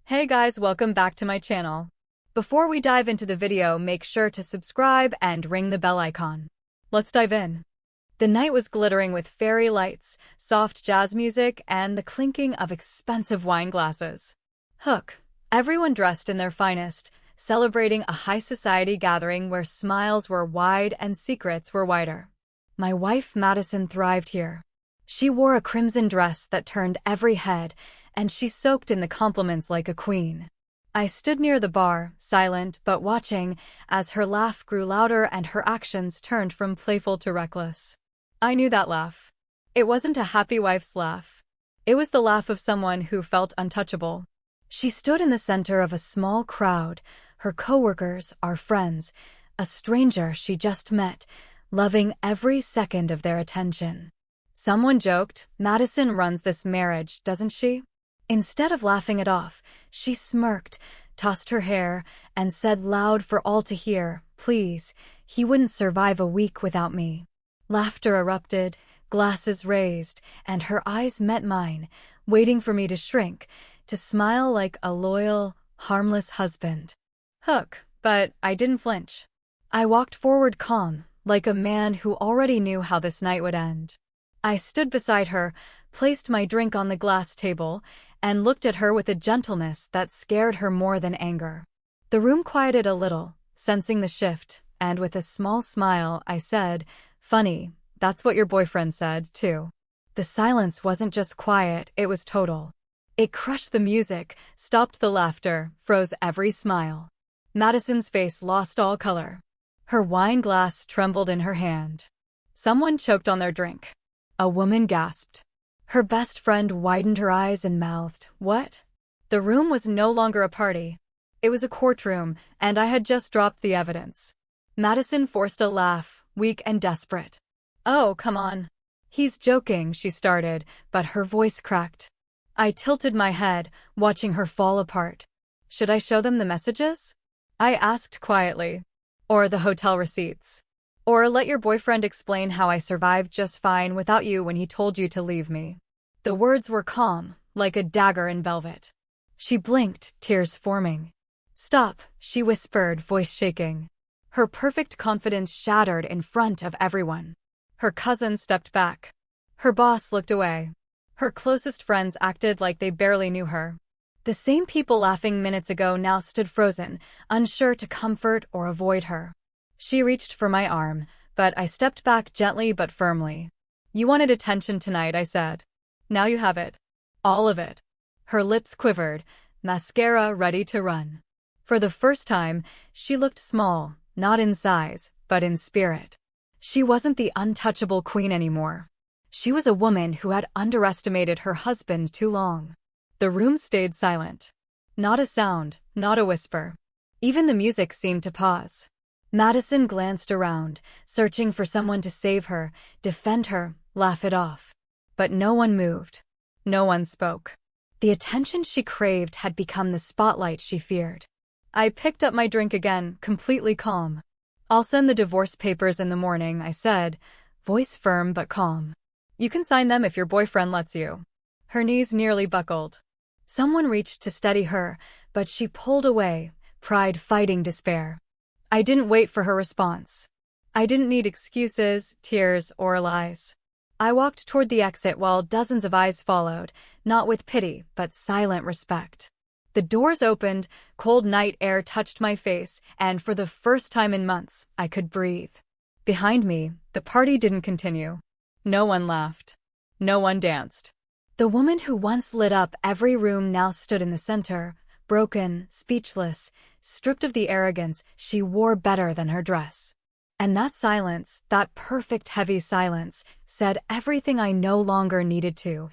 Hey guys, welcome back to my channel. Before we dive into the video, make sure to subscribe and ring the bell icon. Let's dive in. The night was glittering with fairy lights, soft jazz music, and the clinking of expensive wine glasses. Everyone dressed in their finest, celebrating a high society gathering where smiles were wide and secrets were wider. My wife Madison thrived here. She wore a crimson dress that turned every head, and she soaked in the compliments like a queen. I stood near the bar, silent but watching, as her laugh grew louder and her actions turned from playful to reckless. I knew that laugh. It wasn't a happy wife's laugh. It was the laugh of someone who felt untouchable. She stood in the center of a small crowd, her coworkers, our friends, a stranger she just met, loving every second of their attention. Someone joked, "Madison runs this marriage, doesn't she?" Instead of laughing it off, she smirked, tossed her hair, and said loud for all to hear, "Please, he wouldn't survive a week without me." Laughter erupted, glasses raised, and her eyes met mine, waiting for me to shrink, to smile like a loyal, harmless husband. But I didn't flinch. I walked forward calm, like a man who already knew how this night would end. I stood beside her, placed my drink on the glass table, and looked at her with a gentleness that scared her more than anger. The room quieted a little, sensing the shift, and with a small smile, I said, "Funny, that's what your boyfriend said, too." The silence wasn't just quiet, it was total. It crushed the music, stopped the laughter, froze every smile. Madison's face lost all color. Her wine glass trembled in her hand. Someone choked on their drink. A woman gasped. Her best friend widened her eyes and mouthed, "What?" The room was no longer a party. It was a courtroom, and I had just dropped the evidence. Madison forced a laugh, weak and desperate. "Oh, come on. He's joking," she started, but her voice cracked. I tilted my head, watching her fall apart. "Should I show them the messages?" I asked quietly. "Or the hotel receipts? Or let your boyfriend explain how I survived just fine without you when he told you to leave me?" The words were calm, like a dagger in velvet. She blinked, tears forming. "Stop," she whispered, voice shaking. Her perfect confidence shattered in front of everyone. Her cousin stepped back. Her boss looked away. Her closest friends acted like they barely knew her. The same people laughing minutes ago now stood frozen, unsure to comfort or avoid her. She reached for my arm, but I stepped back gently but firmly. "You wanted attention tonight," I said. "Now you have it. All of it." Her lips quivered, mascara ready to run. For the first time, she looked small, not in size, but in spirit. She wasn't the untouchable queen anymore. She was a woman who had underestimated her husband too long. The room stayed silent. Not a sound, not a whisper. Even the music seemed to pause. Madison glanced around, searching for someone to save her, defend her, laugh it off. But no one moved. No one spoke. The attention she craved had become the spotlight she feared. I picked up my drink again, completely calm. "I'll send the divorce papers in the morning," I said, voice firm but calm. "You can sign them if your boyfriend lets you." Her knees nearly buckled. Someone reached to steady her, but she pulled away, pride fighting despair. I didn't wait for her response. I didn't need excuses, tears, or lies. I walked toward the exit while dozens of eyes followed, not with pity, but silent respect. The doors opened, cold night air touched my face, and for the first time in months, I could breathe. Behind me, the party didn't continue. No one laughed. No one danced. The woman who once lit up every room now stood in the center, broken, speechless, stripped of the arrogance she wore better than her dress. And that silence, that perfect heavy silence, said everything I no longer needed to